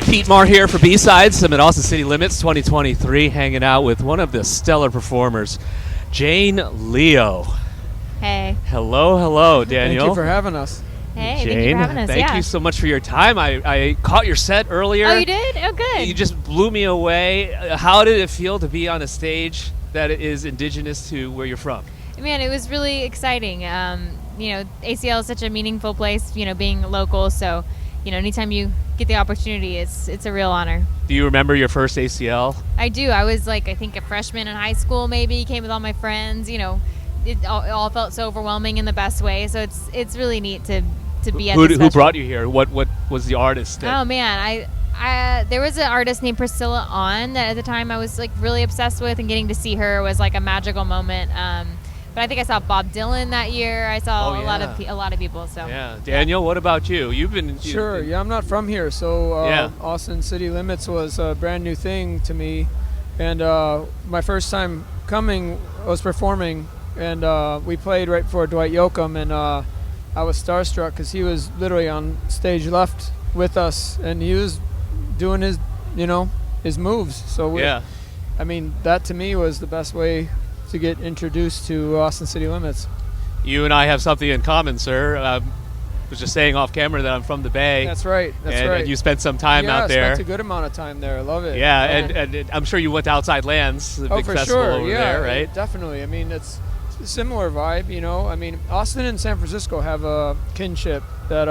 Pete Marr here for B-Sides. I'm at Austin City Limits 2023, hanging out with one of the stellar performers, Jane Leo. Hey. Hello, Daniel. Thank you for having us. Hey, Jane, thank you for having us. thank you so much for your time. I caught your set earlier. Oh, you did? Oh, good. You just blew me away. How did it feel to be on a stage that is indigenous to where you're from? Man, it was really exciting. ACL is such a meaningful place, being local. So, anytime you get the opportunity, it's a real honor. Do you remember your first ACL? I do. I was I think a freshman in high school maybe, came with all my friends. It all felt so overwhelming in the best way. So it's really neat to be at this Who brought you here? What was the artist? Oh, man. There was an artist named Priscilla On that at the time I was really obsessed with, and getting to see her was a magical moment. But I think I saw Bob Dylan that year. I saw a lot of people. So yeah, Daniel, what about you? You've been Sure. Yeah, I'm not from here, so Austin City Limits was a brand new thing to me, and my first time coming was performing, and we played right before Dwight Yoakam, and I was starstruck because he was literally on stage left with us, and he was doing his moves. So that to me was the best way to get introduced to Austin City Limits. You and I have something in common, sir. I was just saying off camera that I'm from the Bay. That's right. And you spent some time out there. Yeah, I spent a good amount of time there. I love it. Yeah, and I'm sure you went to Outside Lands, the big festival over there, right? Definitely. I mean, it's a similar vibe, I mean, Austin and San Francisco have a kinship that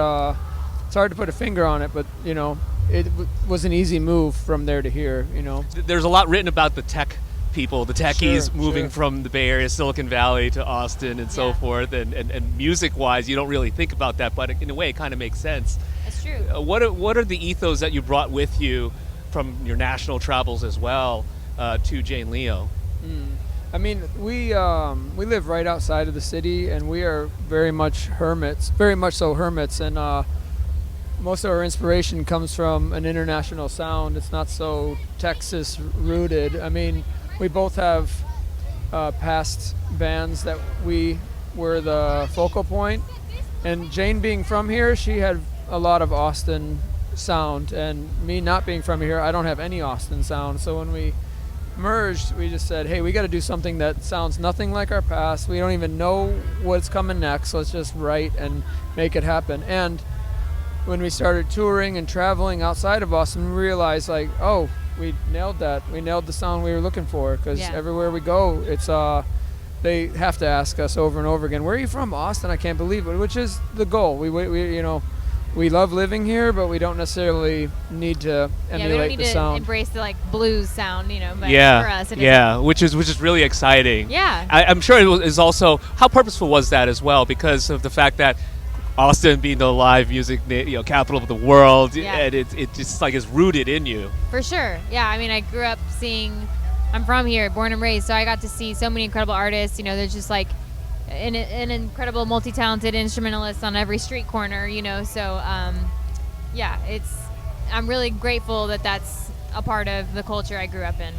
it's hard to put a finger on it, but, it was an easy move from there to here, There's a lot written about the tech people, the techies moving from the Bay Area, Silicon Valley to Austin and so forth, and music-wise, you don't really think about that, but in a way, it kind of makes sense. That's true. What are the ethos that you brought with you from your national travels as well to Jane Leo? I mean, we live right outside of the city, and we are very much so hermits, and most of our inspiration comes from an international sound. It's not so Texas rooted. I mean, we both have past bands that we were the focal point, and Jane being from here, she had a lot of Austin sound, and me not being from here, I don't have any Austin sound. So when we merged, we just said, hey, we got to do something that sounds nothing like our past. We don't even know what's coming next. Let's just write and make it happen. And when we started touring and traveling outside of Austin, we realized we nailed that. We nailed the sound we were looking for, because everywhere we go, it's they have to ask us over and over again, where are you from? Austin? I can't believe it, which is the goal. We love living here, but we don't necessarily need to emulate the sound. We don't need to embrace the blues sound, but for us it is. Which is really exciting. Yeah. I'm sure it is also, how purposeful was that as well, because of the fact that Austin being the live music capital of the world, and it just is rooted in you. For sure. Yeah, I mean, I grew up I'm from here, born and raised, so I got to see so many incredible artists. There's just an incredible multi-talented instrumentalist on every street corner, so I'm really grateful that that's a part of the culture I grew up in.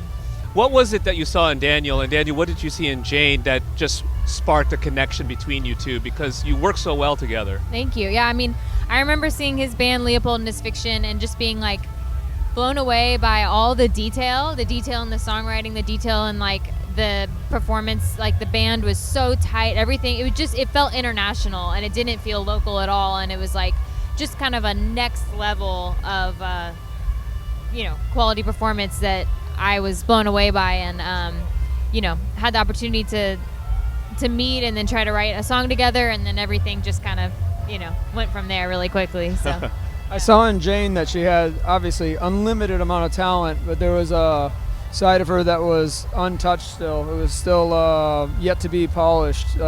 What was it that you saw in Daniel? And Daniel, what did you see in Jane that just sparked a connection between you two? Because you work so well together. Thank you. Yeah, I mean, I remember seeing his band Leopold and His Fiction, and just being blown away by all the detail in the songwriting, the detail in the performance. The band was so tight. Everything, it felt international, and it didn't feel local at all. And it was just kind of a next level of quality performance that I was blown away by, and had the opportunity to meet and then try to write a song together, and then everything just kind of went from there really quickly. So I saw in Jane that she had obviously unlimited amount of talent, but there was a side of her that was untouched still. It was still yet to be polished.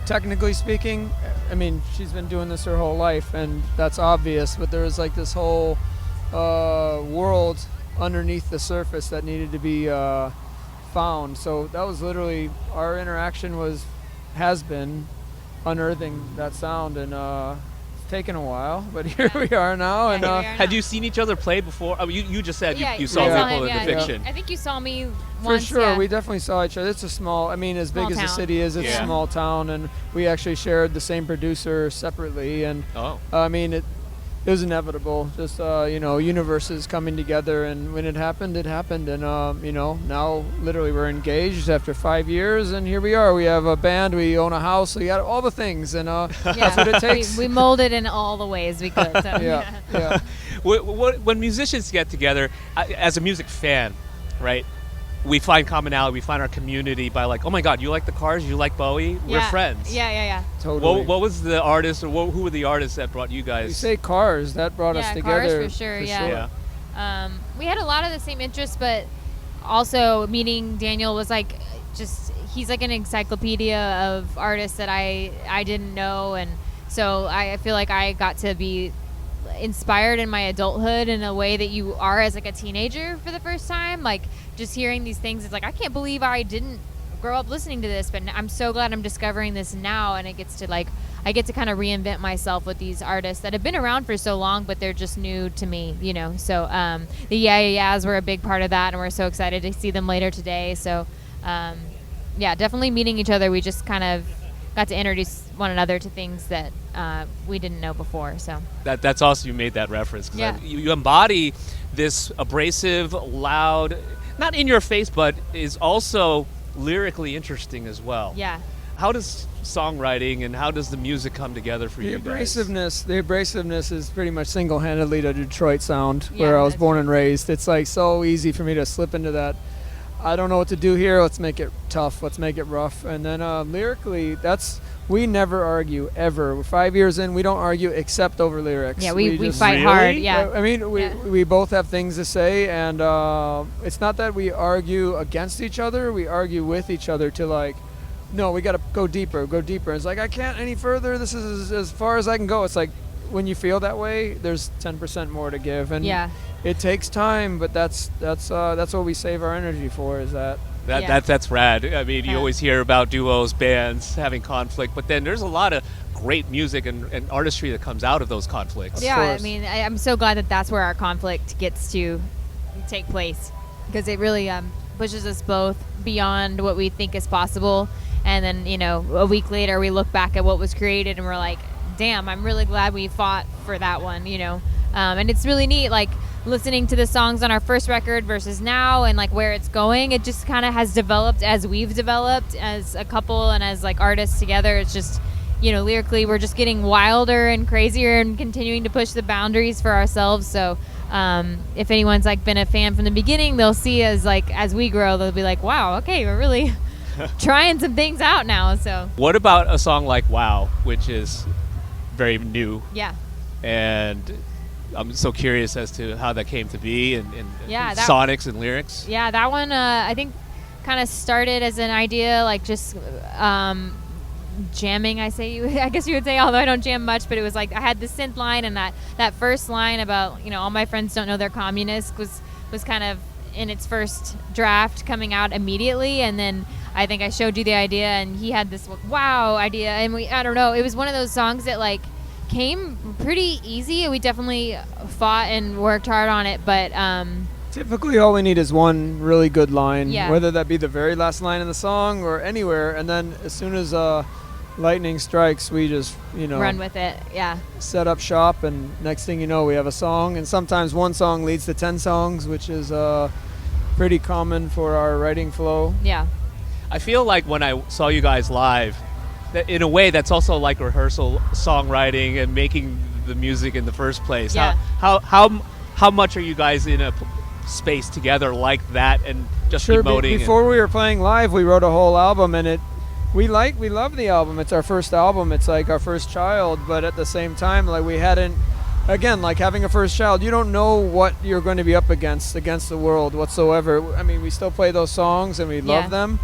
Technically speaking, I mean, she's been doing this her whole life, and that's obvious, but there was this whole world underneath the surface that needed to be found. So that was literally our interaction, has been unearthing that sound, and it's taken a while, but here we are now. And had you seen each other play before? I mean, you just said you saw Leopold in the Fiction. I think you saw me once. For sure, we definitely saw each other. It's a small, as big as the city is, it's a small town, and we actually shared the same producer separately, and I mean, it was inevitable. Just universes coming together, and when it happened, and now literally we're engaged after 5 years, and here we are. We have a band, we own a house, we got all the things, and that's what it takes. We molded in all the ways we could. So. Yeah. When musicians get together, as a music fan, right? We find commonality. We find our community by like, oh my God, you like the Cars? You like Bowie? We're friends. Yeah. Totally. What was the artist, or who were the artists that brought you guys? You say Cars, that brought us together. Cars for sure. Yeah. We had a lot of the same interests, but also meeting Daniel was like, he's like an encyclopedia of artists that I didn't know, and so I feel like I got to be inspired in my adulthood in a way that you are as like a teenager for the first time. Like just hearing these things, it's like I can't believe I didn't grow up listening to this, but I'm so glad I'm discovering this now, and I get to kind of reinvent myself with these artists that have been around for so long, but they're just new to me, So the Yeah Yeahs were a big part of that, and we're so excited to see them later today. So definitely meeting each other, we just kind of got to introduce one another to things that we didn't know before. So that's awesome. You made that reference because you embody this abrasive, loud, not in your face, but is also lyrically interesting as well. Yeah. How does songwriting and how does the music come together for you guys? The abrasiveness is pretty much single-handedly the Detroit sound, where I was born and raised. It's like so easy for me to slip into that. I don't know what to do here. Let's make it tough. Let's make it rough. And then lyrically, we never argue ever. We're 5 years in, we don't argue except over lyrics. Yeah, we just fight hard. Yeah. I mean, we both have things to say, and it's not that we argue against each other. We argue with each other to like, no, we got to go deeper. It's like, I can't any further. This is as far as I can go. It's like when you feel that way, there's 10% more to give. And it takes time, but that's what we save our energy for. Is that. That's rad. I mean, you always hear about duos, bands having conflict, but then there's a lot of great music and artistry that comes out of those conflicts. Yeah, I mean, I'm so glad that that's where our conflict gets to take place, because it really pushes us both beyond what we think is possible. And then, a week later, we look back at what was created and we're like, damn, I'm really glad we fought for that one, And it's really neat, like, listening to the songs on our first record versus now and like where it's going. It just kind of has developed as we've developed as a couple and as like artists together. It's just, lyrically we're just getting wilder and crazier and continuing to push the boundaries for ourselves. So if anyone's like been a fan from the beginning, they'll see as we grow, they'll be like, wow, okay, we're really trying some things out now. So what about a song like Wow, which is very new? Yeah. And I'm so curious as to how that came to be and sonics and lyrics. Yeah, that one I think kind of started as an idea, like just jamming. I guess you would say, although I don't jam much, but it was like I had the synth line, and that first line about all my friends don't know they're communists was kind of in its first draft coming out immediately, and then I think I showed you the idea, and he had this wow idea, and I don't know, it was one of those songs that like came pretty easy. We definitely fought and worked hard on it, but typically all we need is one really good line, Yeah. whether that be the very last line in the song or anywhere, and then as soon as lightning strikes, we just run with it. Yeah. Set up shop, and next thing you know, we have a song, and sometimes one song leads to 10 songs, which is pretty common for our writing flow. Yeah. I feel like when I saw you guys live, that in a way that's also like rehearsal songwriting and making the music in the first place. Yeah. How much are you guys in a space together like that and just emoting? Before we were playing live, we wrote a whole album, and we love the album. It's our first album. It's like our first child, but at the same time, like we hadn't, again, like having a first child, you don't know what you're going to be up against the world whatsoever. I mean, we still play those songs and we love them.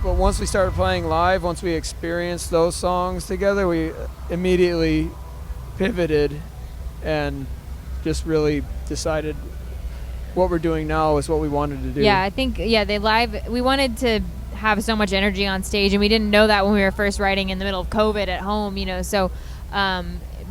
But once we started playing live, once we experienced those songs together, we immediately pivoted and just really decided what we're doing now is what we wanted to do. Yeah, I think, we wanted to have so much energy on stage, and we didn't know that when we were first writing in the middle of COVID at home, so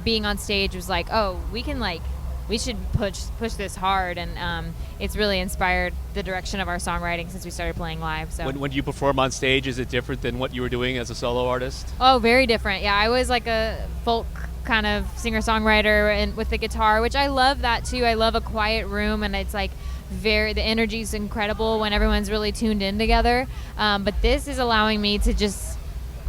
being on stage was like, oh, we should push this hard, and it's really inspired the direction of our songwriting since we started playing live. So when you perform on stage, is it different than what you were doing as a solo artist? Oh, very different. Yeah, I was like a folk kind of singer-songwriter and with the guitar, which I love that too. I love a quiet room, and it's like the energy is incredible when everyone's really tuned in together. But this is allowing me to just,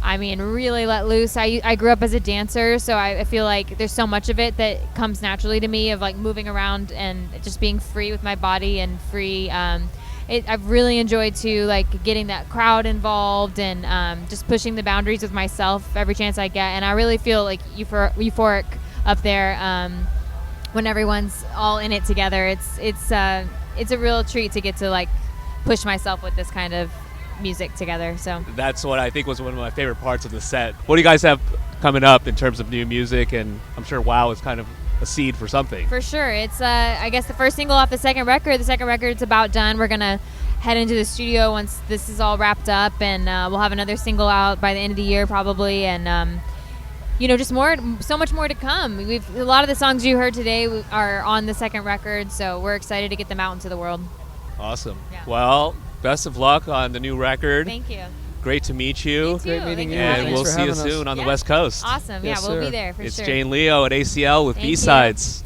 really let loose. I grew up as a dancer, so I feel like there's so much of it that comes naturally to me, of like moving around and just being free with my body and free. I've really enjoyed too, like getting that crowd involved and just pushing the boundaries with myself every chance I get. And I really feel like euphoric up there when everyone's all in it together. It's a real treat to get to like push myself with this kind of music together. So that's what I think was one of my favorite parts of the set. What do you guys have coming up in terms of new music? And I'm sure WoW is kind of a seed for something. For sure. It's I guess the first single off the second record. The second record's about done. We're gonna head into the studio once this is all wrapped up, and we'll have another single out by the end of the year probably. And just so much more to come. A lot of the songs you heard today are on the second record, so we're excited to get them out into the world. Awesome. Yeah. Well, best of luck on the new record. Thank you. Great to meet you. Me too. Great meeting you. And Thanks we'll for see you having us. soon on the Yeah. West Coast. Awesome. Yes, Yeah, we'll sir. be there for It's sure. Jane Leo at ACL with Thank you. B-Sides.